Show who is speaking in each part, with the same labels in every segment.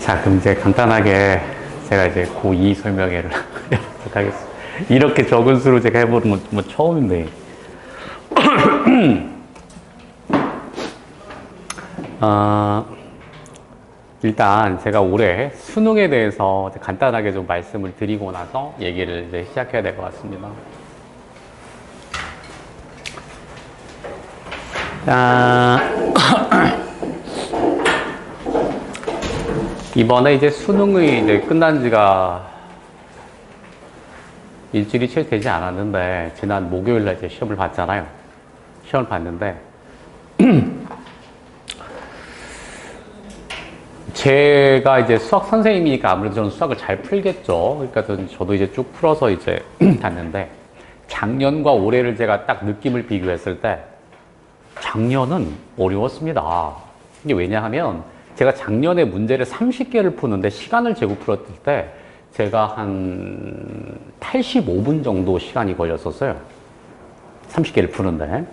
Speaker 1: 자, 그럼 이제 간단하게 제가 이제 고2 설명회를 하겠습니다. 이렇게 적은 수로 제가 해보는 건 뭐 처음인데. 일단 제가 올해 수능에 대해서 간단하게 좀 말씀을 드리고 나서 얘기를 이제 시작해야 될 것 같습니다. 이번에 이제 수능이 이제 끝난 지가 일주일이 채 되지 않았는데, 지난 목요일날 이제 시험을 봤잖아요. 시험을 봤는데, 제가 이제 수학 선생님이니까 아무래도 저는 수학을 잘 풀겠죠. 그러니까 저도 이제 쭉 풀어서 이제 갔는데, 작년과 올해를 제가 딱 느낌을 비교했을 때, 작년은 어려웠습니다. 이게 왜냐하면, 제가 작년에 문제를 30개를 푸는데 시간을 재고 풀었을 때 제가 한 85분 정도 시간이 걸렸었어요. 30개를 푸는데.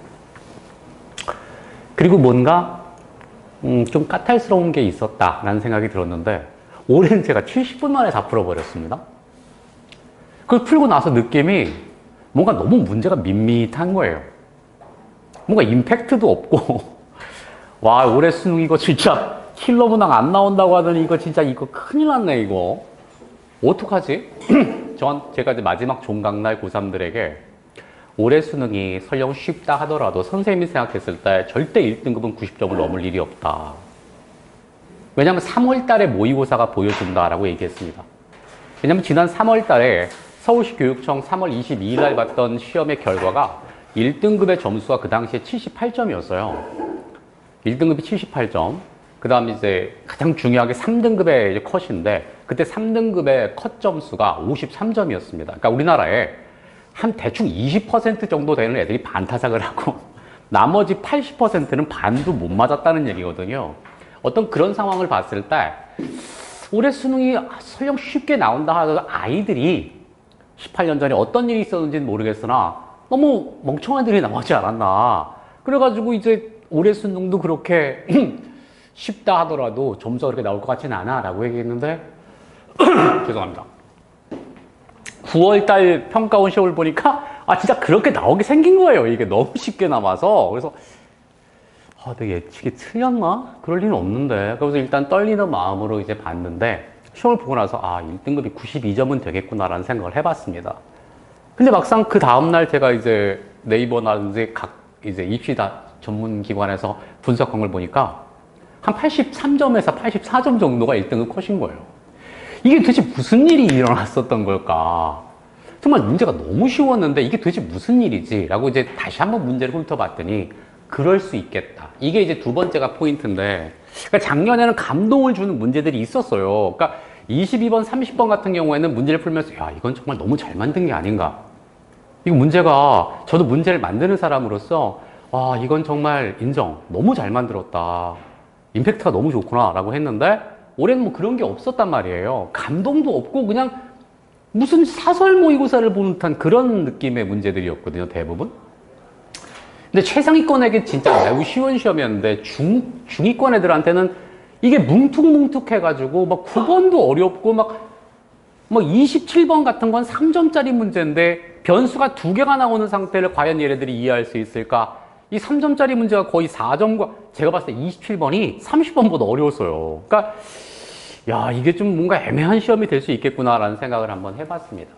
Speaker 1: 그리고 뭔가 좀 까탈스러운 게 있었다라는 생각이 들었는데, 올해는 제가 70분 만에 다 풀어버렸습니다. 그걸 풀고 나서 느낌이 뭔가 너무 문제가 밋밋한 거예요. 뭔가 임팩트도 없고 와, 올해 수능 이거 진짜 킬러 문항 안 나온다고 하더니 이거 진짜 이거 큰일 났네 이거. 어떡하지? 제가 이제 마지막 종강날 고3들에게 올해 수능이 설령 쉽다 하더라도 선생님이 생각했을 때 절대 1등급은 90점을 넘을 일이 없다. 왜냐면 3월 달에 모의고사가 보여준다라고 얘기했습니다. 왜냐면 지난 3월 달에 서울시 교육청 3월 22일 날 봤던 시험의 결과가 1등급의 점수가 그 당시에 78점이었어요. 1등급이 78점. 그 다음에 이제 가장 중요하게 3등급의 이제 컷인데, 그때 3등급의 컷 점수가 53점이었습니다. 그러니까 우리나라에 한 대충 20% 정도 되는 애들이 반타작을 하고, 나머지 80%는 반도 못 맞았다는 얘기거든요. 어떤 그런 상황을 봤을 때, 올해 수능이 설령 쉽게 나온다 하더라도 아이들이 18년 전에 어떤 일이 있었는지는 모르겠으나, 너무 멍청한 애들이 나오지 않았나. 그래가지고 이제 올해 수능도 그렇게 쉽다 하더라도 점수가 그렇게 나올 것 같지는 않아 라고 얘기했는데 죄송합니다. 9월달 평가원 시험을 보니까 진짜 그렇게 나오게 생긴 거예요. 이게 너무 쉽게 나와서. 그래서 내 예측이 틀렸나? 그럴 리는 없는데. 그래서 일단 떨리는 마음으로 이제 봤는데, 시험을 보고 나서 1등급이 92점은 되겠구나라는 생각을 해봤습니다. 근데 막상 그 다음날 제가 이제 네이버나 각 이제 입시다 전문기관에서 분석한 걸 보니까 한 83점에서 84점 정도가 1등급 컷인 거예요. 이게 도대체 무슨 일이 일어났었던 걸까? 정말 문제가 너무 쉬웠는데 이게 도대체 무슨 일이지? 라고 이제 다시 한번 문제를 훑어봤더니 그럴 수 있겠다. 이게 이제 두 번째가 포인트인데, 그러니까 작년에는 감동을 주는 문제들이 있었어요. 그러니까 22번, 30번 같은 경우에는 문제를 풀면서 이건 정말 너무 잘 만든 게 아닌가. 이거 문제가, 저도 문제를 만드는 사람으로서 이건 정말 인정. 너무 잘 만들었다. 임팩트가 너무 좋구나 라고 했는데, 올해는 뭐 그런 게 없었단 말이에요. 감동도 없고 그냥 무슨 사설 모의고사를 보는 듯한 그런 느낌의 문제들이었거든요, 대부분. 근데 최상위권 에게 진짜 매우 쉬운 시험이었는데 중위권 애들한테는 이게 뭉툭뭉툭해가지고 막 9번도 어렵고 막 27번 같은 건 3점짜리 문제인데 변수가 2개가 나오는 상태를 과연 얘네들이 이해할 수 있을까? 이 3점짜리 문제가 거의 4점과, 제가 봤을 때 27번이 30번보다 어려웠어요. 그러니까 이게 좀 뭔가 애매한 시험이 될 수 있겠구나라는 생각을 한번 해봤습니다.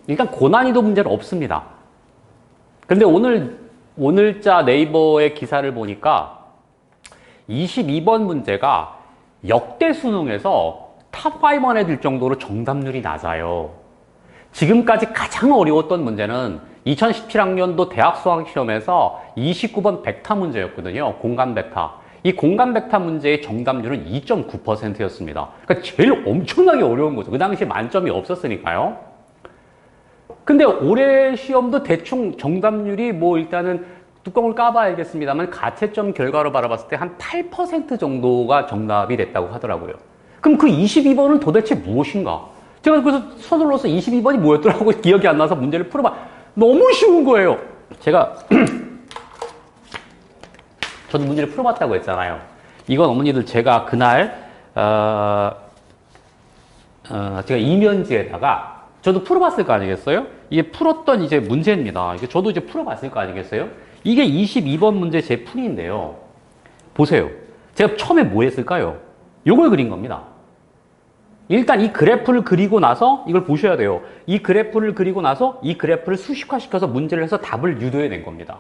Speaker 1: 일단 고난이도 문제는 없습니다. 근데 오늘자 네이버의 기사를 보니까 22번 문제가 역대 수능에서 탑5안에 들 정도로 정답률이 낮아요. 지금까지 가장 어려웠던 문제는 2017학년도 대학 수학 시험에서 29번 벡터 문제였거든요. 공간 벡터. 이 공간 벡터 문제의 정답률은 2.9%였습니다. 그러니까 제일 엄청나게 어려운 거죠. 그 당시에 만점이 없었으니까요. 근데 올해 시험도 대충 정답률이 일단은 뚜껑을 까봐야 알겠습니다만 가채점 결과로 바라봤을 때 한 8% 정도가 정답이 됐다고 하더라고요. 그럼 그 22번은 도대체 무엇인가? 제가 그래서 서둘러서 22번이 뭐였더라고 기억이 안 나서 문제를 풀어봐. 너무 쉬운 거예요. 제가 저도 문제를 풀어봤다고 했잖아요. 이건 어머니들 제가 그날 제가 이면지에다가 저도 풀어봤을 거 아니겠어요? 이게 풀었던 이제 문제입니다. 이게 저도 이제 풀어봤을 거 아니겠어요? 이게 22번 문제 제 풀이인데요. 보세요. 제가 처음에 뭐 했을까요? 요걸 그린 겁니다. 일단 이 그래프를 그리고 나서 이걸 보셔야 돼요. 이 그래프를 그리고 나서 이 그래프를 수식화시켜서 문제를 해서 답을 유도해낸 겁니다.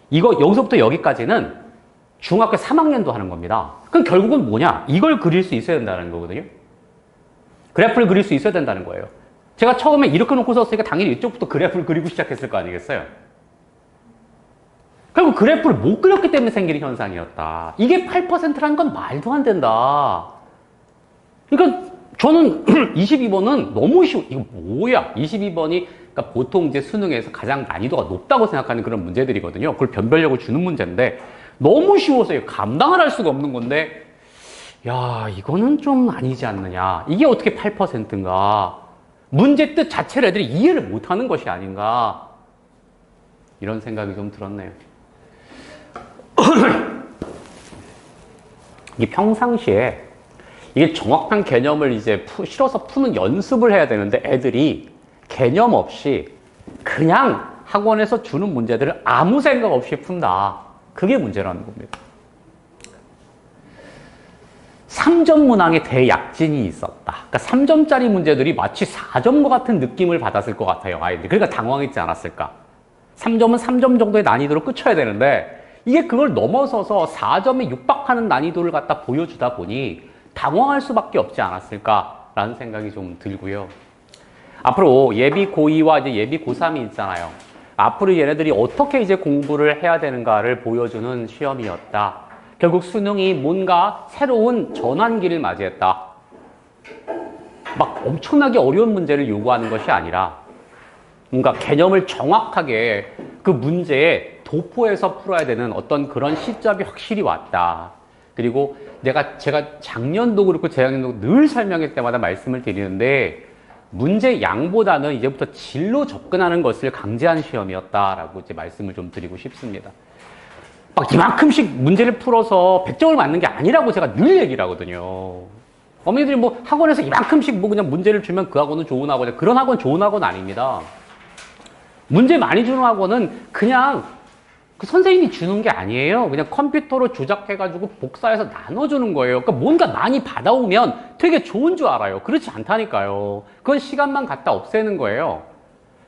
Speaker 1: 이거 여기서부터 여기까지는 중학교 3학년도 하는 겁니다. 그럼 결국은 뭐냐? 이걸 그릴 수 있어야 된다는 거거든요. 그래프를 그릴 수 있어야 된다는 거예요. 제가 처음에 이렇게 놓고 썼으니까 당연히 이쪽부터 그래프를 그리고 시작했을 거 아니겠어요? 결국 그래프를 못 그렸기 때문에 생기는 현상이었다. 이게 8%라는 건 말도 안 된다. 그러니까 저는 22번은 너무 쉬워. 이거 뭐야? 22번이 그러니까 보통 이제 수능에서 가장 난이도가 높다고 생각하는 그런 문제들이거든요. 그걸 변별력을 주는 문제인데 너무 쉬워서 감당을 할 수가 없는 건데 야, 이거는 좀 아니지 않느냐. 이게 어떻게 8%인가. 문제 뜻 자체를 애들이 이해를 못하는 것이 아닌가. 이런 생각이 좀 들었네요. 이게 평상시에 이게 정확한 개념을 이제 실어서 푸는 연습을 해야 되는데 애들이 개념 없이 그냥 학원에서 주는 문제들을 아무 생각 없이 푼다. 그게 문제라는 겁니다. 3점 문항에 대약진이 있었다. 그러니까 3점짜리 문제들이 마치 4점과 같은 느낌을 받았을 것 같아요, 아이들이. 그러니까 당황했지 않았을까. 3점은 3점 정도의 난이도로 끝쳐야 되는데 이게 그걸 넘어서서 4점에 육박하는 난이도를 갖다 보여주다 보니 당황할 수밖에 없지 않았을까라는 생각이 좀 들고요. 앞으로 예비 고2와 이제 예비 고3이 있잖아요. 앞으로 얘네들이 어떻게 이제 공부를 해야 되는가를 보여주는 시험이었다. 결국 수능이 뭔가 새로운 전환기를 맞이했다. 막 엄청나게 어려운 문제를 요구하는 것이 아니라 뭔가 개념을 정확하게 그 문제에 도포해서 풀어야 되는 어떤 그런 시점이 확실히 왔다. 그리고 제가 작년도 그렇고 재작년도 늘 설명할 때마다 말씀을 드리는데 문제 양보다는 이제부터 질로 접근하는 것을 강제한 시험이었다라고 이제 말씀을 좀 드리고 싶습니다. 막 이만큼씩 문제를 풀어서 100점을 맞는 게 아니라고 제가 늘 얘기를 하거든요. 어머니들이 뭐 학원에서 이만큼씩 뭐 그냥 문제를 주면 그 학원은 좋은 학원이야. 그런 학원 좋은 학원 아닙니다. 문제 많이 주는 학원은 그냥 그 선생님이 주는 게 아니에요. 그냥 컴퓨터로 조작해가지고 복사해서 나눠주는 거예요. 그러니까 뭔가 많이 받아오면 되게 좋은 줄 알아요. 그렇지 않다니까요. 그건 시간만 갖다 없애는 거예요.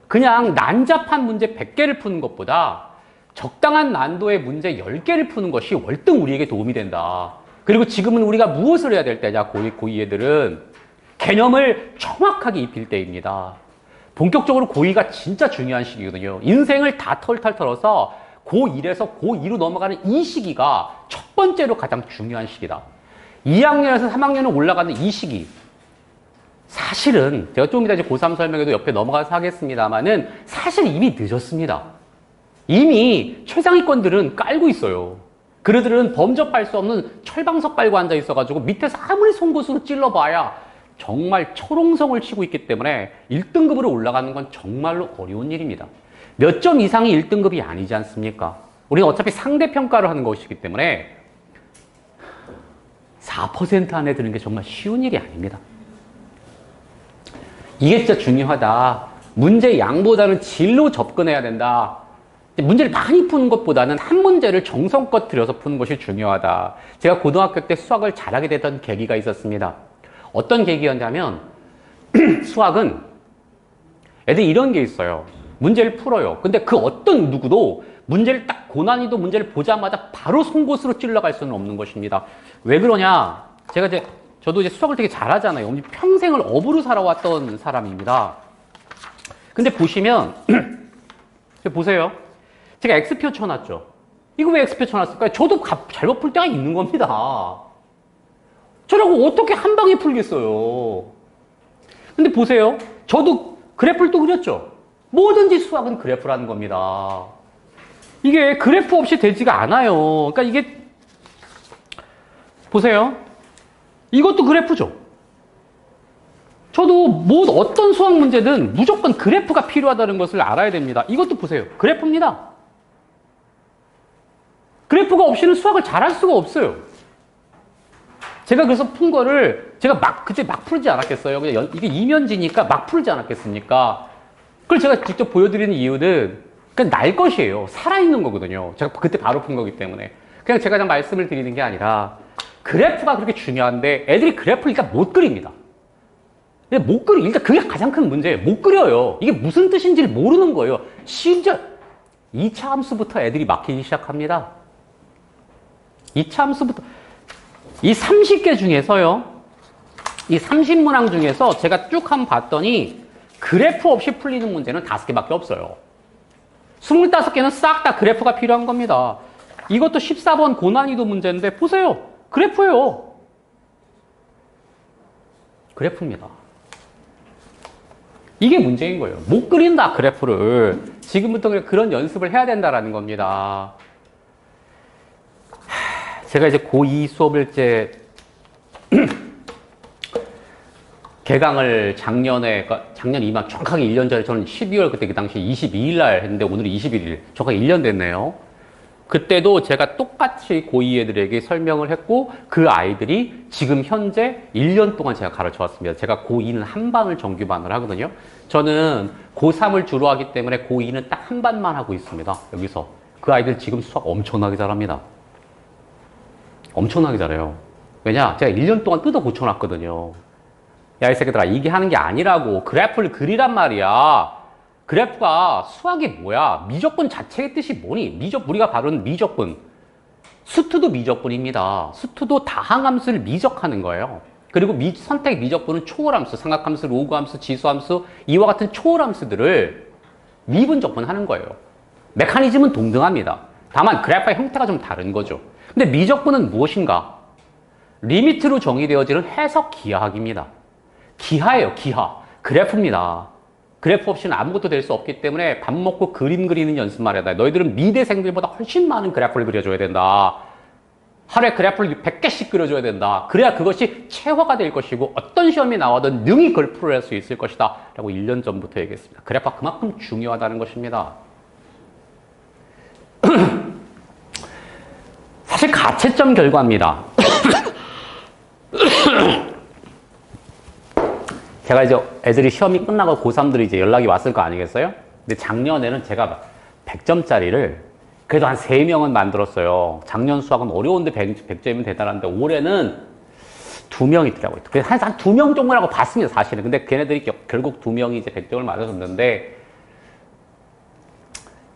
Speaker 1: 그냥 난잡한 문제 100개를 푸는 것보다 적당한 난도의 문제 10개를 푸는 것이 월등 우리에게 도움이 된다. 그리고 지금은 우리가 무엇을 해야 될 때냐, 고2 애들은 개념을 정확하게 입힐 때입니다. 본격적으로 고2가 진짜 중요한 시기거든요. 인생을 다 털털 털어서 고1에서 고2로 넘어가는 이 시기가 첫 번째로 가장 중요한 시기다. 2학년에서 3학년으로 올라가는 이 시기. 사실은 제가 좀 이따 이제 고3 설명에도 옆에 넘어가서 하겠습니다만은 사실 이미 늦었습니다. 이미 최상위권들은 깔고 있어요. 그들은 범접할 수 없는 철방석 깔고 앉아 있어가지고 밑에서 아무리 송곳으로 찔러봐야 정말 초롱성을 치고 있기 때문에 1등급으로 올라가는 건 정말로 어려운 일입니다. 몇 점 이상이 1등급이 아니지 않습니까? 우리는 어차피 상대평가를 하는 것이기 때문에 4% 안에 드는 게 정말 쉬운 일이 아닙니다. 이게 진짜 중요하다. 문제 양보다는 질로 접근해야 된다. 문제를 많이 푸는 것보다는 한 문제를 정성껏 들여서 푸는 것이 중요하다. 제가 고등학교 때 수학을 잘하게 됐던 계기가 있었습니다. 어떤 계기였냐면 수학은 애들 이런 게 있어요. 문제를 풀어요. 근데 그 어떤 누구도 문제를 딱 고난이도 문제를 보자마자 바로 송곳으로 찔러갈 수는 없는 것입니다. 왜 그러냐? 저도 이제 수학을 되게 잘하잖아요. 평생을 업으로 살아왔던 사람입니다. 근데 보시면 보세요. 제가 X표 쳐놨죠. 이거 왜 X표 쳐놨을까요? 저도 잘못 풀 때가 있는 겁니다. 저라고 어떻게 한 방에 풀겠어요. 근데 보세요. 저도 그래프를 또 그렸죠. 뭐든지 수학은 그래프라는 겁니다. 이게 그래프 없이 되지가 않아요. 그러니까 이게 보세요. 이것도 그래프죠. 저도 어떤 수학 문제든 무조건 그래프가 필요하다는 것을 알아야 됩니다. 이것도 보세요. 그래프입니다. 그래프가 없이는 수학을 잘할 수가 없어요. 제가 그래서 푼 거를 제가 그때 막 풀지 않았겠어요. 그냥 이게 이면지니까 막 풀지 않았겠습니까? 그걸 제가 직접 보여드리는 이유는 그냥 날 것이에요. 살아있는 거거든요. 제가 그때 바로 푼 거기 때문에. 그냥 제가 그냥 말씀을 드리는 게 아니라 그래프가 그렇게 중요한데 애들이 그래프를 일단 못 그립니다. 못 그리, 일단 그게 가장 큰 문제예요. 못 그려요. 이게 무슨 뜻인지를 모르는 거예요. 심지어 2차 함수부터 애들이 막히기 시작합니다. 2차 함수부터. 이 30개 중에서요, 이 30문항 중에서 제가 쭉 한번 봤더니 그래프 없이 풀리는 문제는 5개밖에 없어요. 25개는 싹 다 그래프가 필요한 겁니다. 이것도 14번 고난이도 문제인데 보세요. 그래프예요. 그래프입니다. 이게 문제인 거예요. 못 그린다, 그래프를. 지금부터 그런 연습을 해야 된다라는 겁니다. 제가 이제 고2 수업을 이제 개강을 작년에, 그러니까 작년 이맘 정확하게 1년 전에 저는 12월 그때 그 당시 22일 날 했는데 오늘은 21일. 정확하게 1년 됐네요. 그때도 제가 똑같이 고2 애들에게 설명을 했고 그 아이들이 지금 현재 1년 동안 제가 가르쳐 왔습니다. 제가 고2는 한 반을 정규반을 하거든요. 저는 고3을 주로 하기 때문에 고2는 딱 한 반만 하고 있습니다. 여기서. 그 아이들 지금 수학 엄청나게 잘합니다. 엄청나게 잘해요. 왜냐? 제가 1년 동안 뜯어 고쳐놨거든요. 야, 이 새끼들아, 이게 하는 게 아니라고. 그래프를 그리란 말이야. 그래프가 수학이 뭐야? 미적분 자체의 뜻이 뭐니? 우리가 바로는 미적분. 수투도 미적분입니다. 수투도 다항함수를 미적하는 거예요. 그리고 선택 미적분은 초월함수, 삼각함수, 로그함수, 지수함수, 이와 같은 초월함수들을 미분적분하는 거예요. 메커니즘은 동등합니다. 다만 그래프의 형태가 좀 다른 거죠. 근데 미적분은 무엇인가? 리미트로 정의되어지는 해석 기하학입니다. 기하예요, 기하. 그래프입니다. 그래프 없이는 아무것도 될 수 없기 때문에 밥 먹고 그림 그리는 연습만 해야 돼. 너희들은 미대생들보다 훨씬 많은 그래프를 그려줘야 된다. 하루에 그래프를 100개씩 그려줘야 된다. 그래야 그것이 체화가 될 것이고 어떤 시험이 나와든 능히 그걸 풀어낼 수 있을 것이다. 라고 1년 전부터 얘기했습니다. 그래프가 그만큼 중요하다는 것입니다. 사실 가채점 결과입니다. 제가 이제 애들이 시험이 끝나고 고3들이 이제 연락이 왔을 거 아니겠어요? 근데 작년에는 제가 100점짜리를 그래도 한 3명은 만들었어요. 작년 수학은 어려운데 100점이면 대단한데 올해는 2명 있더라고요. 그래서 한 2명 정도라고 봤습니다, 사실은. 근데 걔네들이 결국 2명이 이제 100점을 맞아줬는데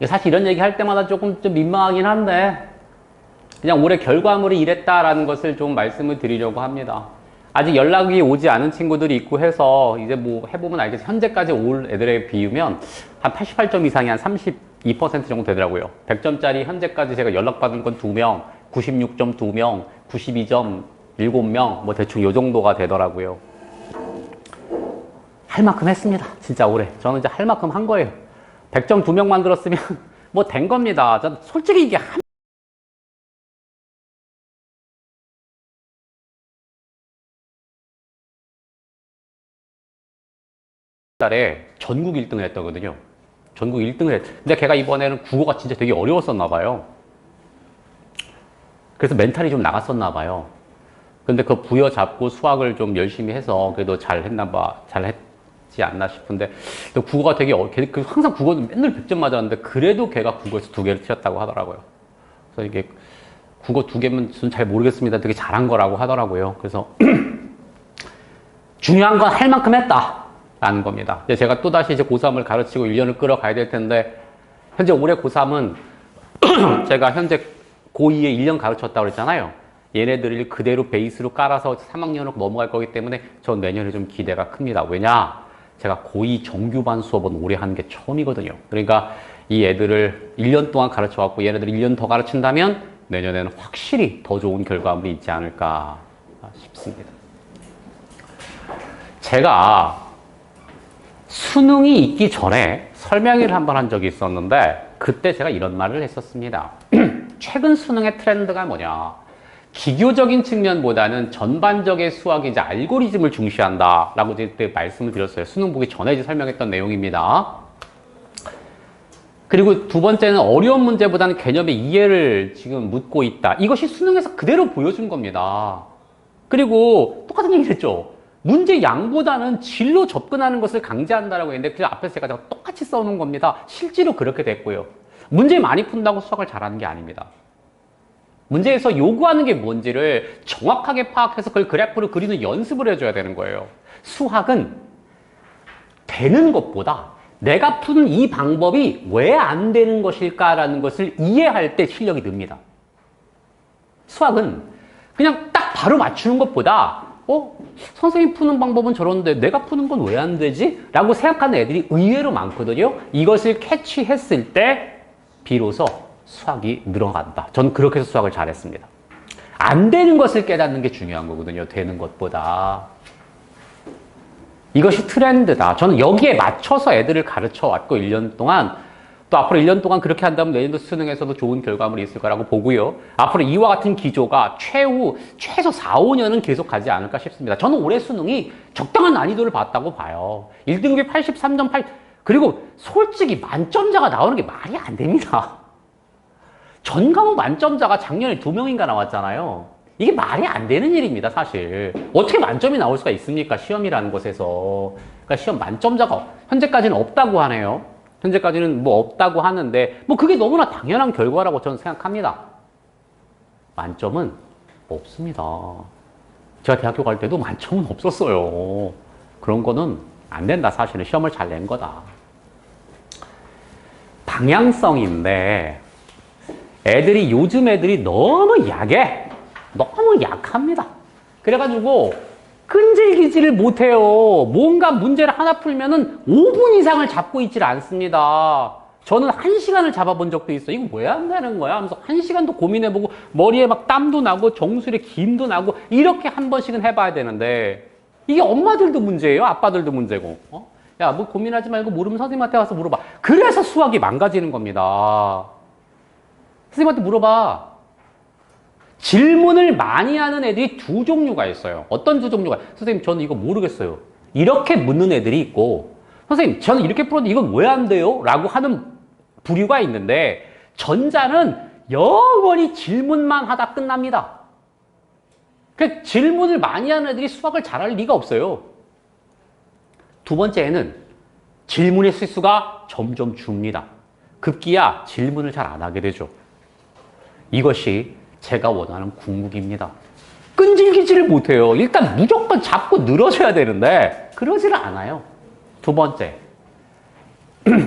Speaker 1: 사실 이런 얘기 할 때마다 조금 좀 민망하긴 한데 그냥 올해 결과물이 이랬다라는 것을 좀 말씀을 드리려고 합니다. 아직 연락이 오지 않은 친구들이 있고 해서 이제 뭐 해보면 알겠죠. 현재까지 올 애들에 비우면 한 88점 이상이 한 32% 정도 되더라고요. 100점짜리 현재까지 제가 연락받은 건 2명, 96점 2명, 92점 7명, 뭐 대충 요 정도가 되더라고요. 할 만큼 했습니다. 진짜 올해. 저는 이제 할 만큼 한 거예요. 100점 2명 만들었으면 뭐 된 겁니다. 전 솔직히 이게 한 달에 전국 1등을 했더거든요. 전국 1등을 했. 근데 걔가 이번에는 국어가 진짜 되게 어려웠었나 봐요. 그래서 멘탈이 좀 나갔었나 봐요. 근데 그 부여잡고 수학을 좀 열심히 해서 그래도 잘 했나 봐. 잘 했지 않나 싶은데 국어가 되게 항상 국어는 맨날 100점 맞았는데 그래도 걔가 국어에서 2개를 틀렸다고 하더라고요. 그래서 이게 국어 2개면 저는 잘 모르겠습니다. 되게 잘한 거라고 하더라고요. 그래서 중요한 건 할 만큼 했다. 라는 겁니다. 이제 제가 또다시 이제 고3을 가르치고 1년을 끌어가야 될 텐데, 현재 올해 고3은 제가 현재 고2에 1년 가르쳤다고 그랬잖아요. 얘네들을 그대로 베이스로 깔아서 3학년으로 넘어갈 거기 때문에 전 내년에 좀 기대가 큽니다. 왜냐? 제가 고2 정규반 수업은 올해 하는 게 처음이거든요. 그러니까 이 애들을 1년 동안 가르쳐왔고 얘네들을 1년 더 가르친다면 내년에는 확실히 더 좋은 결과물이 있지 않을까 싶습니다. 제가 수능이 있기 전에 설명회를 한번 한 적이 있었는데 그때 제가 이런 말을 했었습니다. 최근 수능의 트렌드가 뭐냐? 기교적인 측면보다는 전반적인 수학이 이제 알고리즘을 중시한다 라고 그때 말씀을 드렸어요. 수능 보기 전에 이제 설명했던 내용입니다. 그리고 두 번째는 어려운 문제보다는 개념의 이해를 지금 묻고 있다. 이것이 수능에서 그대로 보여준 겁니다. 그리고 똑같은 얘기를 했죠. 문제 양보다는 질로 접근하는 것을 강제한다라고 했는데 그 앞에서 제가 똑같이 써놓은 겁니다. 실제로 그렇게 됐고요. 문제 많이 푼다고 수학을 잘하는 게 아닙니다. 문제에서 요구하는 게 뭔지를 정확하게 파악해서 그걸 그래프로 그리는 연습을 해줘야 되는 거예요. 수학은 되는 것보다 내가 푸는 이 방법이 왜 안 되는 것일까라는 것을 이해할 때 실력이 늡니다. 수학은 그냥 딱 바로 맞추는 것보다 선생님 푸는 방법은 저런데 내가 푸는 건 왜 안 되지? 라고 생각하는 애들이 의외로 많거든요. 이것을 캐치했을 때 비로소 수학이 늘어간다. 저는 그렇게 해서 수학을 잘했습니다. 안 되는 것을 깨닫는 게 중요한 거거든요. 되는 것보다. 이것이 트렌드다. 저는 여기에 맞춰서 애들을 가르쳐 왔고 1년 동안 또 앞으로 1년 동안 그렇게 한다면 내년도 수능에서도 좋은 결과물이 있을 거라고 보고요. 앞으로 이와 같은 기조가 최소 4, 5년은 계속 가지 않을까 싶습니다. 저는 올해 수능이 적당한 난이도를 봤다고 봐요. 1등급이 83.8 그리고 솔직히 만점자가 나오는 게 말이 안 됩니다. 전 과목 만점자가 작년에 2명인가 나왔잖아요. 이게 말이 안 되는 일입니다, 사실. 어떻게 만점이 나올 수가 있습니까? 시험이라는 곳에서. 그러니까 시험 만점자가 현재까지는 없다고 하네요. 현재까지는 뭐 없다고 하는데 뭐 그게 너무나 당연한 결과라고 저는 생각합니다. 만점은 없습니다. 제가 대학교 갈 때도 만점은 없었어요. 그런 거는 안 된다, 사실은. 시험을 잘 낸 거다. 방향성인데 요즘 애들이 너무 약해. 너무 약합니다. 그래가지고 끈질기지를 못해요. 뭔가 문제를 하나 풀면은 5분 이상을 잡고 있질 않습니다. 저는 1시간을 잡아본 적도 있어요. 이거 왜 안 되는 거야? 하면서 1시간도 고민해보고 머리에 막 땀도 나고 정수리에 김도 나고 이렇게 한 번씩은 해봐야 되는데 이게 엄마들도 문제예요. 아빠들도 문제고. 야, 뭐 고민하지 말고 모르면 선생님한테 와서 물어봐. 그래서 수학이 망가지는 겁니다. 선생님한테 물어봐. 질문을 많이 하는 애들이 두 종류가 있어요. 어떤 두 종류가? 선생님, 저는 이거 모르겠어요. 이렇게 묻는 애들이 있고, 선생님, 저는 이렇게 풀었는데 이건 왜 안 돼요? 라고 하는 부류가 있는데, 전자는 영원히 질문만 하다 끝납니다. 그 질문을 많이 하는 애들이 수학을 잘할 리가 없어요. 두 번째에는 질문의 실수가 점점 줍니다. 급기야 질문을 잘 안 하게 되죠. 이것이 제가 원하는 궁극입니다. 끈질기지를 못해요. 일단 무조건 잡고 늘어져야 되는데 그러지를 않아요. 두 번째,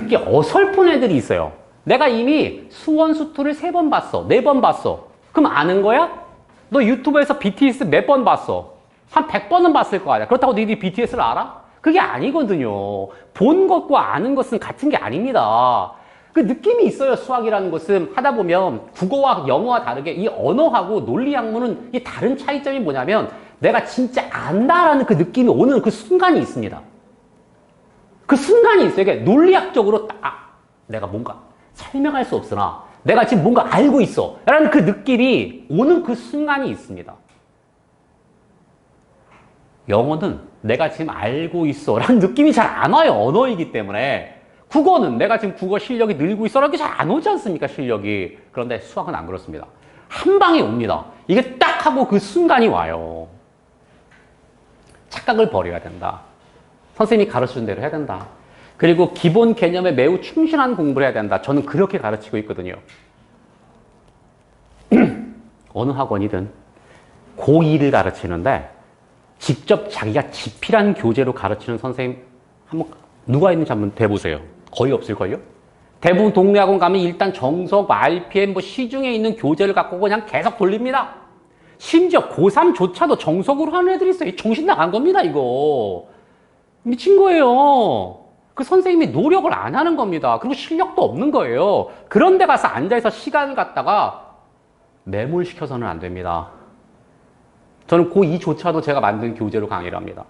Speaker 1: 이게 어설픈 애들이 있어요. 내가 이미 수원수투를 3번 봤어. 4번 봤어. 그럼 아는 거야? 너 유튜브에서 BTS 몇 번 봤어? 한 100번은 봤을 거 아니야. 그렇다고 너희들이 BTS를 알아? 그게 아니거든요. 본 것과 아는 것은 같은 게 아닙니다. 그 느낌이 있어요. 수학이라는 것은 하다 보면 국어와 영어와 다르게 이 언어하고 논리학문은 이 다른 차이점이 뭐냐면 내가 진짜 안다라는 그 느낌이 오는 그 순간이 있습니다. 그 순간이 있어요. 이게 논리학적으로 내가 뭔가 설명할 수 없으나 내가 지금 뭔가 알고 있어 라는 그 느낌이 오는 그 순간이 있습니다. 영어는 내가 지금 알고 있어 라는 느낌이 잘 안 와요. 언어이기 때문에. 국어는 내가 지금 국어 실력이 늘고 있어 라는 게 잘 안 오지 않습니까? 실력이. 그런데 수학은 안 그렇습니다. 한 방에 옵니다. 이게 딱 하고 그 순간이 와요. 착각을 버려야 된다. 선생님이 가르쳐준 대로 해야 된다. 그리고 기본 개념에 매우 충실한 공부를 해야 된다. 저는 그렇게 가르치고 있거든요. 어느 학원이든 고2를 가르치는데 직접 자기가 집필한 교재로 가르치는 선생님 한번 누가 있는지 한번 대보세요. 거의 없을걸요? 대부분 동네 학원 가면 일단 정석, RPM, 시중에 있는 교재를 갖고 그냥 계속 돌립니다. 심지어 고3조차도 정석으로 하는 애들이 있어요. 정신 나간 겁니다, 이거. 미친 거예요. 그 선생님이 노력을 안 하는 겁니다. 그리고 실력도 없는 거예요. 그런 데 가서 앉아서 시간을 갖다가 매몰시켜서는 안 됩니다. 저는 고2조차도 제가 만든 교재로 강의를 합니다.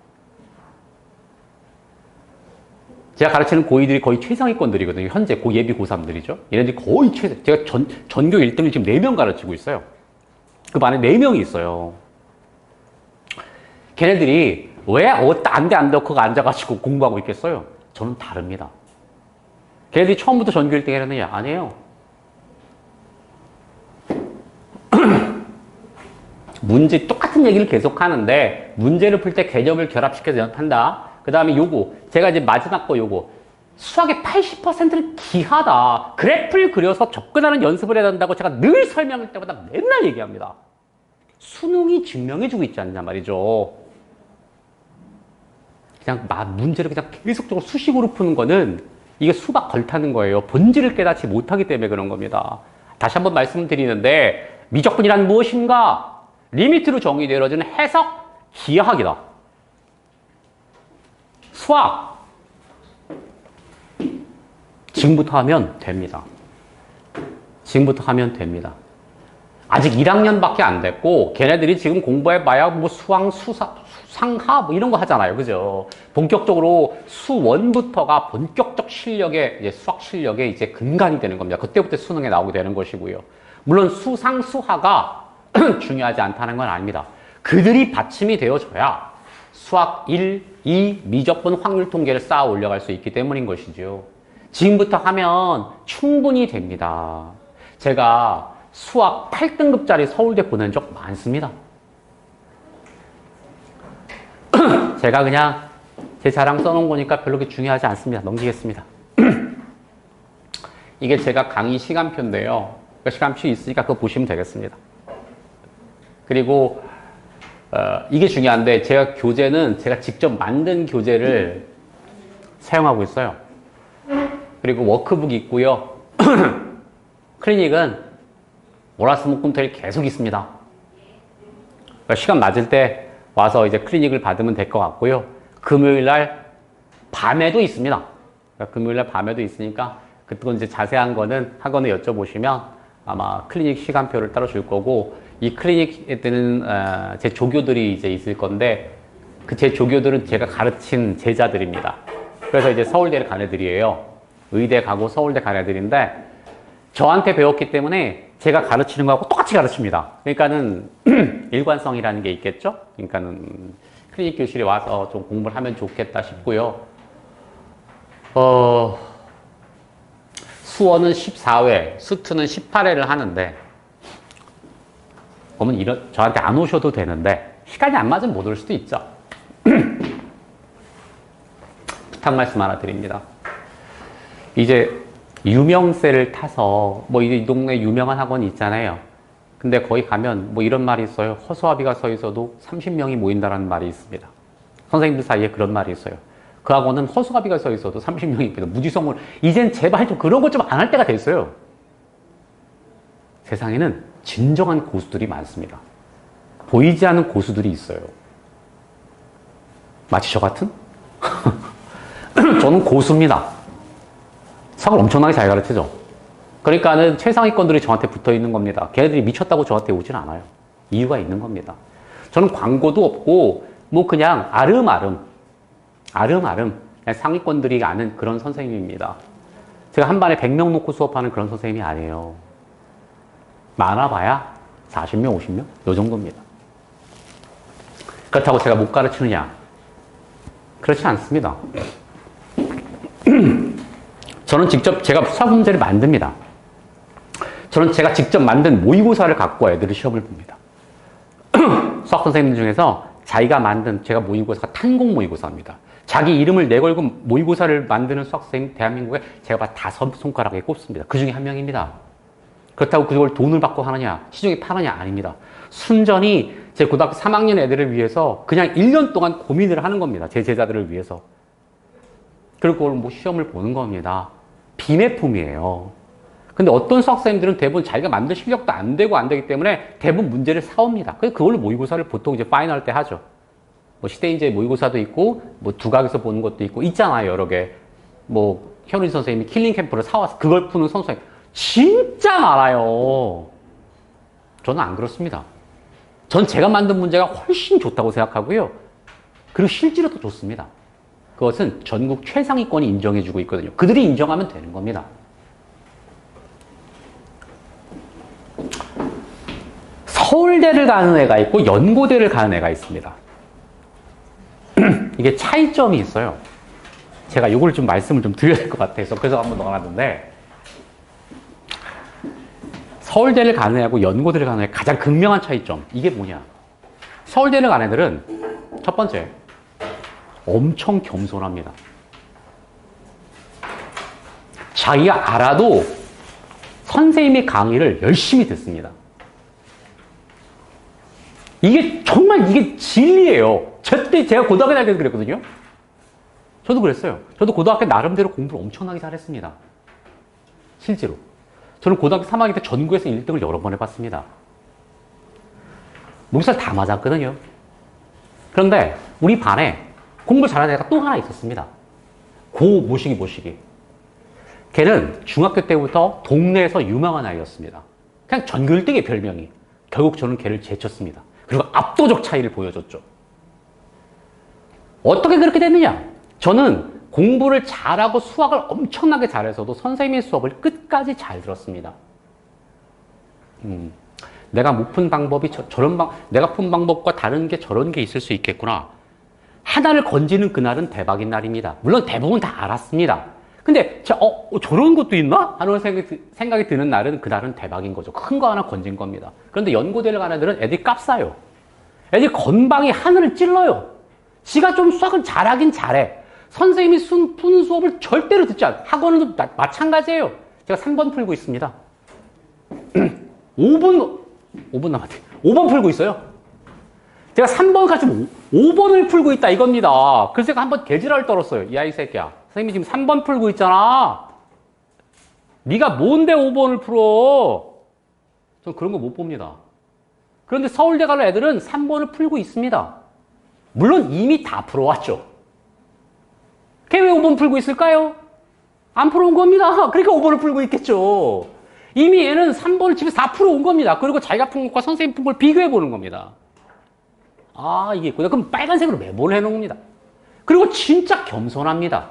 Speaker 1: 제가 가르치는 고2들이 거의 최상위권들이거든요. 현재 예비 고3들이죠. 얘네들이 거의 제가 전교 1등을 지금 4명 가르치고 있어요. 그 반에 4명이 있어요. 걔네들이 왜 안 돼 그거 앉아가지고 공부하고 있겠어요? 저는 다릅니다. 걔네들이 처음부터 전교 1등 했느냐? 아니에요. 문제 똑같이 똑같은 얘기를 계속 하는데 문제를 풀 때 개념을 결합시켜서 연습한다. 그 다음에 요거 제가 이제 마지막 거 요거 수학의 80%는 기하다. 그래프를 그려서 접근하는 연습을 해야 된다고 제가 늘 설명할 때마다 맨날 얘기합니다. 수능이 증명해주고 있지 않냐 말이죠. 그냥 문제를 그냥 계속적으로 수식으로 푸는 거는 이게 수박 걸타는 거예요. 본질을 깨닫지 못하기 때문에 그런 겁니다. 다시 한번 말씀드리는데 미적분이란 무엇인가? 리미트로 정의되어지는 해석, 기하학이다. 수학. 지금부터 하면 됩니다. 지금부터 하면 됩니다. 아직 1학년밖에 안 됐고 걔네들이 지금 공부해봐야 뭐 수학, 수상하 뭐 이런 거 하잖아요. 그죠? 본격적으로 수1부터가 본격적 실력의 이제 수학 실력의 이제 근간이 되는 겁니다. 그때부터 수능에 나오게 되는 것이고요. 물론 수상, 수하가 중요하지 않다는 건 아닙니다. 그들이 받침이 되어줘야 수학 1, 2, 미적분 확률 통계를 쌓아 올려갈 수 있기 때문인 것이죠. 지금부터 하면 충분히 됩니다. 제가 수학 8등급짜리 서울대 보낸 적 많습니다. 제가 그냥 제 자랑 써놓은 거니까 별로 그렇게 중요하지 않습니다. 넘기겠습니다. 이게 제가 강의 시간표인데요. 시간표 있으니까 그거 보시면 되겠습니다. 그리고 이게 중요한데 제가 교재는 제가 직접 만든 교재를 사용하고 있어요. 그리고 워크북이 있고요. 클리닉은 월화수목금토일 계속 있습니다. 그러니까 시간 맞을 때 와서 이제 클리닉을 받으면 될 것 같고요. 금요일 날 밤에도 있습니다. 그러니까 금요일 날 밤에도 있으니까 그건 이제 자세한 거는 학원에 여쭤보시면 아마 클리닉 시간표를 따로 줄 거고 이 클리닉에 뜨는 제 조교들이 이제 있을 건데 그 제 조교들은 제가 가르친 제자들입니다. 그래서 이제 서울대를 간 애들이에요. 의대 가고 서울대 간 애들인데 저한테 배웠기 때문에 제가 가르치는 거하고 똑같이 가르칩니다. 그러니까는 일관성이라는 게 있겠죠? 그러니까는 클리닉 교실에 와서 좀 공부를 하면 좋겠다 싶고요. 수어는 14회, 수트는 18회를 하는데 그러면 저한테 안 오셔도 되는데 시간이 안 맞으면 못 올 수도 있죠. 부탁 말씀 하나 드립니다. 이제 유명세를 타서 뭐 이 동네 유명한 학원이 있잖아요. 근데 거기 가면 뭐 이런 말이 있어요. 허수아비가 서 있어도 30명이 모인다라는 말이 있습니다. 선생님들 사이에 그런 말이 있어요. 그 학원은 허수아비가 서 있어도 30명이 있거든. 무지성을 이젠 제발 좀 그런 것 좀 안 할 때가 됐어요. 세상에는 진정한 고수들이 많습니다. 보이지 않는 고수들이 있어요. 마치 저 같은? 저는 고수입니다. 수학을 엄청나게 잘 가르치죠. 그러니까는 최상위권들이 저한테 붙어 있는 겁니다. 걔네들이 미쳤다고 저한테 오진 않아요. 이유가 있는 겁니다. 저는 광고도 없고 뭐 그냥 아름아름 그냥 상위권들이 아는 그런 선생님입니다. 제가 한 반에 100명 놓고 수업하는 그런 선생님이 아니에요. 많아봐야 40명, 50명? 요 정도입니다. 그렇다고 제가 못 가르치느냐? 그렇지 않습니다. 저는 직접 제가 수학 문제를 만듭니다. 저는 제가 직접 만든 모의고사를 갖고 애들이 시험을 봅니다. 수학 선생님들 중에서 자기가 만든 제가 모의고사가 탄공 모의고사입니다. 자기 이름을 내걸고 모의고사를 만드는 수학 선생님 대한민국에 제가 5손가락에 꼽습니다. 그 중에 한 명입니다. 그렇다고 그걸 돈을 받고 하느냐, 시중에 파느냐 아닙니다. 순전히 제 고등학교 3학년 애들을 위해서 그냥 1년 동안 고민을 하는 겁니다. 제 제자들을 위해서. 그리고 그걸 뭐 시험을 보는 겁니다. 비매품이에요. 근데 어떤 수학생들은 대부분 자기가 만들 실력도 안 되기 때문에 대부분 문제를 사옵니다. 그래서 그걸로 모의고사를 보통 이제 파이널 때 하죠. 뭐 시대인재 모의고사도 있고, 뭐 두각에서 보는 것도 있고, 있잖아요, 여러 개. 뭐, 현우진 선생님이 킬링 캠프를 사와서 그걸 푸는 선생님. 진짜 많아요. 저는 안 그렇습니다. 전 제가 만든 문제가 훨씬 좋다고 생각하고요. 그리고 실제로도 좋습니다. 그것은 전국 최상위권이 인정해주고 있거든요. 그들이 인정하면 되는 겁니다. 서울대를 가는 애가 있고 연고대를 가는 애가 있습니다. 이게 차이점이 있어요. 제가 이걸 좀 말씀을 좀 드려야 될 것 같아서 그래서 한번 넣어놨는데 서울대를 가는 애하고 연고대를 가는 애 가장 극명한 차이점 이게 뭐냐? 서울대를 간 애들은 첫 번째, 엄청 겸손합니다. 자기가 알아도 선생님의 강의를 열심히 듣습니다. 이게 정말 이게 진리예요. 절대 제가 고등학교 다닐 때도 그랬거든요. 저도 그랬어요. 저도 고등학교 나름대로 공부를 엄청나게 잘했습니다. 실제로. 저는 고등학교 3학년 때 전국에서 1등을 여러 번 해봤습니다. 몽살 다 맞았거든요. 그런데 우리 반에 공부 잘하는 애가 또 하나 있었습니다. 모시기. 걔는 중학교 때부터 동네에서 유명한 아이였습니다. 그냥 전교 1등의 별명이. 결국 저는 걔를 제쳤습니다. 그리고 압도적 차이를 보여줬죠. 어떻게 그렇게 됐느냐? 저는 공부를 잘하고 수학을 엄청나게 잘해서도 선생님의 수업을 끝까지 잘 들었습니다. 내가 못 푼 방법이 내가 푼 방법과 다른 게 저런 게 있을 수 있겠구나. 하나를 건지는 그날은 대박인 날입니다. 물론 대부분 다 알았습니다. 근데 저런 것도 있나? 하는 생각이 드는 날은 그날은 대박인 거죠. 큰 거 하나 건진 겁니다. 그런데 연고대를 가는 애들은 애들이 깝싸요. 애들이 건방이 하늘을 찔러요. 지가 좀 수학을 잘하긴 잘해. 선생님이 푼 수업을 절대로 듣지 않아. 학원은 마찬가지예요. 제가 3번 풀고 있습니다. 5분 남았대. 5번 풀고 있어요. 제가 3번 가지고 5번을 풀고 있다 이겁니다. 그래서 제가 한번 개지랄 떨었어요. 야, 이 새끼야. 선생님이 지금 3번 풀고 있잖아. 네가 뭔데 5번을 풀어? 전 그런 거 못 봅니다. 그런데 서울대 가는 애들은 3번을 풀고 있습니다. 물론 이미 다 풀어왔죠. 걔 왜 5번 풀고 있을까요? 안 풀어온 겁니다. 그러니까 5번을 풀고 있겠죠. 이미 얘는 3번을 집에서 다 풀어온 겁니다. 그리고 자기가 푼 것과 선생님 푼 걸 비교해 보는 겁니다. 아, 이게 있구나. 그럼 빨간색으로 메모를 해놓은 겁니다. 그리고 진짜 겸손합니다.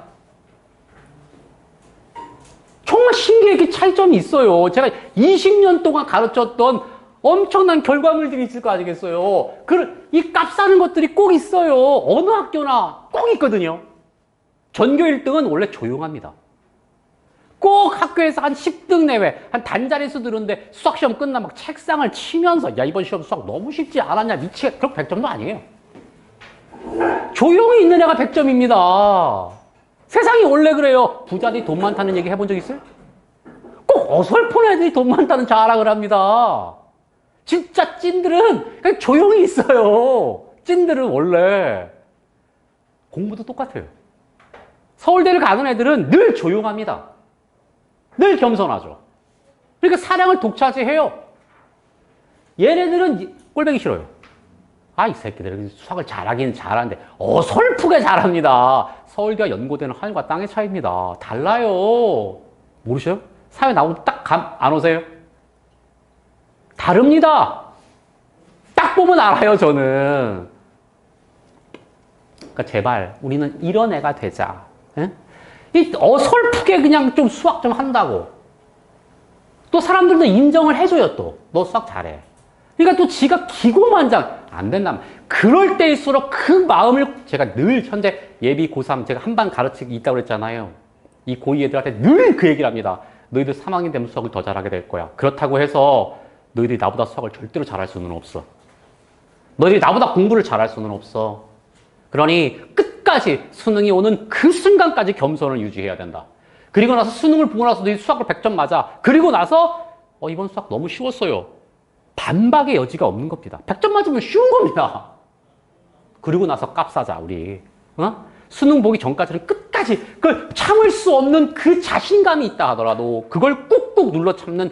Speaker 1: 정말 신기하게 차이점이 있어요. 제가 20년 동안 가르쳤던 엄청난 결과물들이 있을 거 아니겠어요. 이 값싸는 것들이 꼭 있어요. 어느 학교나 꼭 있거든요. 전교 1등은 원래 조용합니다. 꼭 학교에서 한 10등 내외, 한 단자리수 들었는데 수학시험 끝나 막 책상을 치면서 야, 이번 시험 수학 너무 쉽지 않았냐, 미치겠다. 그럼 100점도 아니에요. 조용히 있는 애가 100점입니다. 세상이 원래 그래요. 부자들이 돈 많다는 얘기 해본 적 있어요? 꼭 어설픈 애들이 돈 많다는 자랑을 합니다. 진짜 찐들은 그냥 조용히 있어요. 찐들은 원래 공부도 똑같아요. 서울대를 가는 애들은 늘 조용합니다. 늘 겸손하죠. 그러니까 사랑을 독차지해요. 얘네들은 꼴보기 싫어요. 아, 이 새끼들은 수학을 잘하긴 잘하는데 어설프게 잘합니다. 서울대와 연고대는 하늘과 땅의 차이입니다. 달라요. 모르셔요? 사회 나오면 딱 감 안 오세요? 다릅니다. 딱 보면 알아요, 저는. 그러니까 제발 우리는 이런 애가 되자. 에? 이 어설프게 그냥 좀 수학 좀 한다고. 또 사람들도 인정을 해줘요, 또. 너 수학 잘해. 그러니까 또 지가 기고만장 안 된다면. 그럴 때일수록 그 마음을 제가 늘 현재 예비 고3 제가 한 반 가르치기 있다고 그랬잖아요. 이 고2 애들한테 늘 그 얘기를 합니다. 너희들 3학년 되면 수학을 더 잘하게 될 거야. 그렇다고 해서 너희들이 나보다 수학을 절대로 잘할 수는 없어. 너희들이 나보다 공부를 잘할 수는 없어. 그러니 끝까지 수능이 오는 그 순간까지 겸손을 유지해야 된다. 그리고 나서 수능을 보고 나서 너희 수학을 100점 맞아. 그리고 나서 이번 수학 너무 쉬웠어요. 반박의 여지가 없는 겁니다. 100점 맞으면 쉬운 겁니다. 그리고 나서 깝사자 우리. 수능 보기 전까지는 끝까지 그걸 참을 수 없는 그 자신감이 있다 하더라도 그걸 꾹꾹 눌러 참는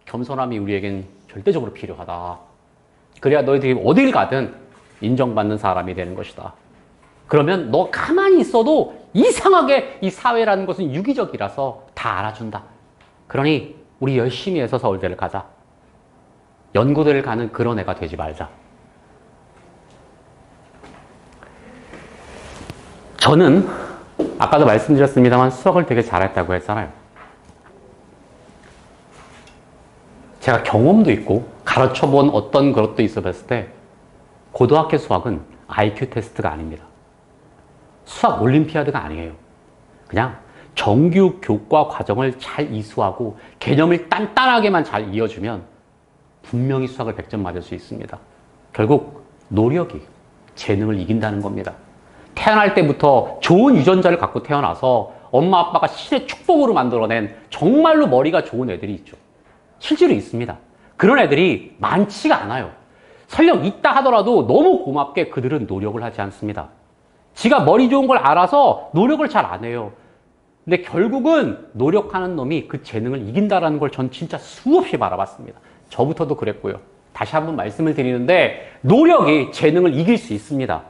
Speaker 1: 겸손함이 우리에겐 절대적으로 필요하다. 그래야 너희들이 어딜 가든 인정받는 사람이 되는 것이다. 그러면 너 가만히 있어도 이상하게 이 사회라는 것은 유기적이라서 다 알아준다. 그러니 우리 열심히 해서 서울대를 가자. 연고대를 가는 그런 애가 되지 말자. 저는 아까도 말씀드렸습니다만 수학을 되게 잘했다고 했잖아요. 제가 경험도 있고 가르쳐본 어떤 것도 있어 봤을 때 고등학교 수학은 IQ 테스트가 아닙니다. 수학 올림피아드가 아니에요. 그냥 정규 교과 과정을 잘 이수하고 개념을 단단하게만 잘 이어주면 분명히 수학을 100점 맞을 수 있습니다. 결국 노력이 재능을 이긴다는 겁니다. 태어날 때부터 좋은 유전자를 갖고 태어나서 엄마 아빠가 신의 축복으로 만들어낸 정말로 머리가 좋은 애들이 있죠. 실제로 있습니다. 그런 애들이 많지가 않아요. 설령 있다 하더라도 너무 고맙게 그들은 노력을 하지 않습니다. 지가 머리 좋은 걸 알아서 노력을 잘 안 해요. 근데 결국은 노력하는 놈이 그 재능을 이긴다는 걸 전 진짜 수없이 바라봤습니다. 저부터도 그랬고요. 다시 한번 말씀을 드리는데 노력이 재능을 이길 수 있습니다.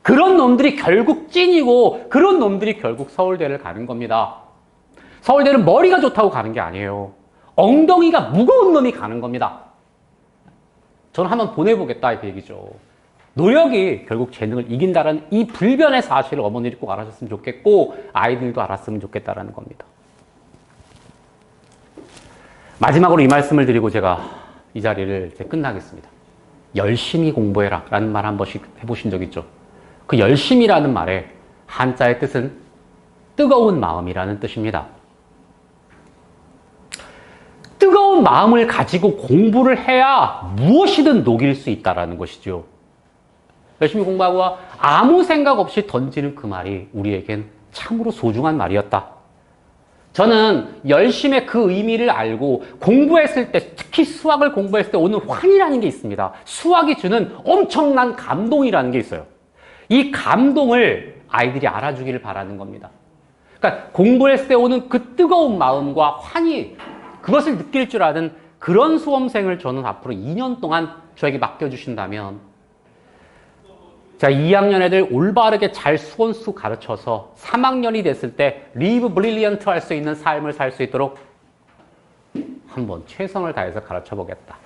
Speaker 1: 그런 놈들이 결국 찐이고 그런 놈들이 결국 서울대를 가는 겁니다. 서울대는 머리가 좋다고 가는 게 아니에요. 엉덩이가 무거운 놈이 가는 겁니다. 저는 한번 보내보겠다 이 얘기죠. 노력이 결국 재능을 이긴다는 이 불변의 사실을 어머니들이 꼭 알아줬으면 좋겠고 아이들도 알았으면 좋겠다는 겁니다. 마지막으로 이 말씀을 드리고 제가 이 자리를 이제 끝나겠습니다. 열심히 공부해라 라는 말 한 번씩 해보신 적 있죠? 그 열심이라는 말의 한자의 뜻은 뜨거운 마음이라는 뜻입니다. 뜨거운 마음을 가지고 공부를 해야 무엇이든 녹일 수 있다는 것이죠. 열심히 공부하고 아무 생각 없이 던지는 그 말이 우리에겐 참으로 소중한 말이었다. 저는 열심의 그 의미를 알고 공부했을 때, 특히 수학을 공부했을 때 오는 환이라는 게 있습니다. 수학이 주는 엄청난 감동이라는 게 있어요. 이 감동을 아이들이 알아주기를 바라는 겁니다. 그러니까 공부했을 때 오는 그 뜨거운 마음과 환희, 그것을 느낄 줄 아는 그런 수험생을 저는 앞으로 2년 동안 저에게 맡겨주신다면 자, 2학년 애들 올바르게 잘 수원수 가르쳐서 3학년이 됐을 때 live brilliant 할 수 있는 삶을 살 수 있도록 한번 최선을 다해서 가르쳐 보겠다.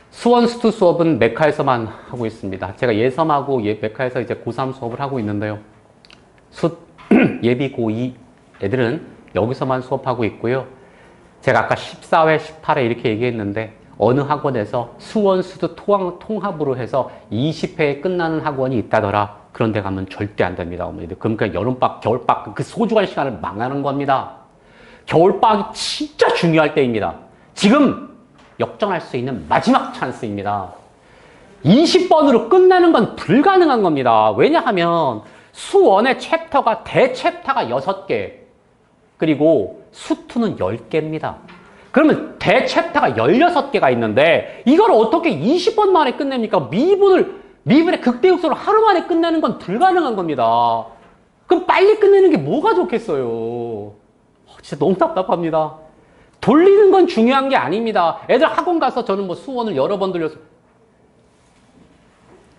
Speaker 1: 수원수투 수업은 메카에서만 하고 있습니다. 제가 예섬하고 메카에서 이제 고3 수업을 하고 있는데요. 예비 고2 애들은 여기서만 수업하고 있고요. 제가 아까 14회, 18회 이렇게 얘기했는데 어느 학원에서 수원수도 통합으로 해서 20회에 끝나는 학원이 있다더라. 그런 데 가면 절대 안 됩니다, 어머니들. 그러니까 여름방학, 겨울방학 그 소중한 시간을 망하는 겁니다. 겨울방학이 진짜 중요할 때입니다. 지금 역전할 수 있는 마지막 찬스입니다. 20번으로 끝나는 건 불가능한 겁니다. 왜냐하면 수원의 챕터가 대챕터가 6개 그리고 수투는 10개입니다. 그러면 대챕터가 16개가 있는데 이걸 어떻게 20번 만에 끝냅니까? 미분의 극대육수로 하루 만에 끝내는 건 불가능한 겁니다. 그럼 빨리 끝내는 게 뭐가 좋겠어요? 진짜 너무 답답합니다. 돌리는 건 중요한 게 아닙니다. 애들 학원 가서 저는 뭐 수원을 여러 번 돌려서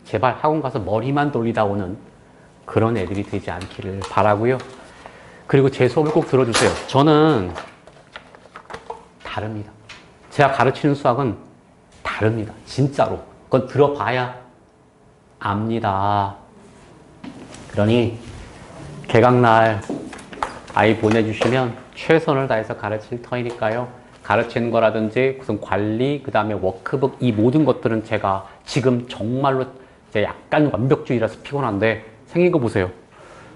Speaker 1: 제발 학원 가서 머리만 돌리다 오는 그런 애들이 되지 않기를 바라고요. 그리고 제 수업을 꼭 들어주세요. 저는 다릅니다. 제가 가르치는 수학은 다릅니다. 진짜로. 그건 들어봐야 압니다. 그러니 개강날 아이 보내주시면 최선을 다해서 가르칠 터이니까요. 가르치는 거라든지 무슨 관리, 그 다음에 워크북 이 모든 것들은 제가 지금 정말로 이제 약간 완벽주의라서 피곤한데 생긴 거 보세요.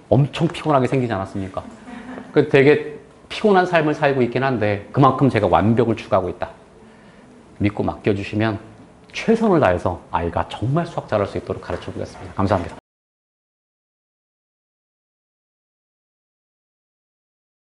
Speaker 1: 엄청 피곤하게 생기지 않았습니까? 그 되게 피곤한 삶을 살고 있긴 한데 그만큼 제가 완벽을 추구하고 있다. 믿고 맡겨주시면 최선을 다해서 아이가 정말 수학 잘할 수 있도록 가르쳐 보겠습니다. 감사합니다.